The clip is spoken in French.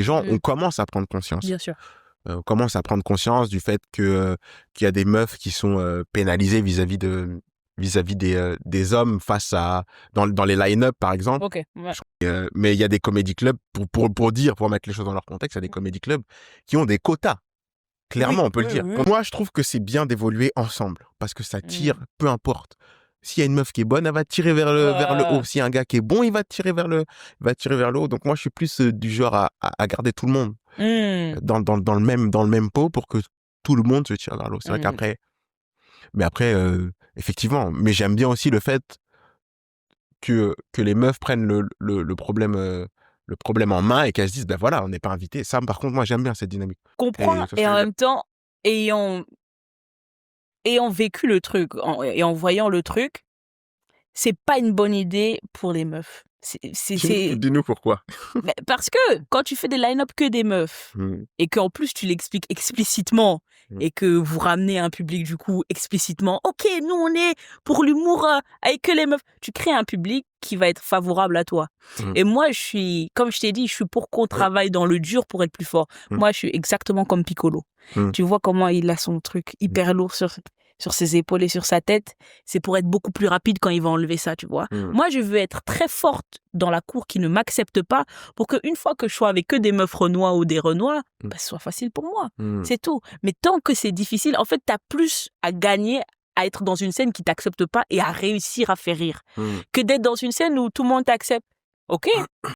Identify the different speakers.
Speaker 1: Les gens, on
Speaker 2: Mm.
Speaker 1: commence à prendre conscience.
Speaker 2: Bien sûr.
Speaker 1: On commence à prendre conscience du fait qu'il y a des meufs qui sont pénalisées vis-à-vis des hommes dans les line-up, par exemple.
Speaker 2: Ok. Ouais.
Speaker 1: Mais il y a des comédie clubs, pour mettre les choses dans leur contexte, il y a des comédie clubs qui ont des quotas. Clairement,
Speaker 2: Oui,
Speaker 1: on peut le
Speaker 2: oui,
Speaker 1: dire.
Speaker 2: oui.
Speaker 1: Pour moi, je trouve que c'est bien d'évoluer ensemble parce que ça tire,
Speaker 2: Mm.
Speaker 1: peu importe. S'il y a une meuf qui est bonne, elle va te tirer vers le haut. S'il y a un gars qui est bon, il va te tirer vers le haut. Donc moi, je suis plus du genre à garder tout le monde
Speaker 2: Mm.
Speaker 1: dans le même pot pour que tout le monde se tire vers le haut. C'est vrai
Speaker 2: Mm.
Speaker 1: qu'après, effectivement, mais j'aime bien aussi le fait que les meufs prennent le problème en main et qu'elles se disent, ben voilà, on n'est pas invité. Ça, par contre, moi, j'aime bien cette dynamique.
Speaker 2: Comprends
Speaker 1: Et ça,
Speaker 2: et en
Speaker 1: c'est-
Speaker 2: même temps, ayant, ayant vécu le truc et en voyant le truc, c'est pas une bonne idée pour les meufs.
Speaker 1: Dis-nous pourquoi.
Speaker 2: Mais parce que quand tu fais des line-up que des meufs
Speaker 1: Mm,
Speaker 2: et qu'en plus tu l'expliques explicitement
Speaker 1: mm,
Speaker 2: et que vous ramenez un public du coup explicitement, ok, nous on est pour l'humour avec que les meufs, tu crées un public qui va être favorable à toi.
Speaker 1: mm,
Speaker 2: Et moi je suis, comme je t'ai dit, je suis pour qu'on travaille dans le dur pour être plus fort.
Speaker 1: mm,
Speaker 2: Moi je suis exactement comme Piccolo.
Speaker 1: mm,
Speaker 2: Tu vois comment il a son truc hyper lourd sur ses épaules et sur sa tête. C'est pour être beaucoup plus rapide quand il va enlever ça, tu vois.
Speaker 1: mm,
Speaker 2: Moi, je veux être très forte dans la cour qui ne m'accepte pas pour qu'une fois que je sois avec que des meufs renois ou des renois,
Speaker 1: mm,
Speaker 2: ce soit facile pour moi.
Speaker 1: mm,
Speaker 2: C'est tout. Mais tant que c'est difficile, en fait, t'as plus à gagner à être dans une scène qui t'accepte pas et à réussir à faire rire
Speaker 1: mm.
Speaker 2: que d'être dans une scène où tout le monde t'accepte. Ok,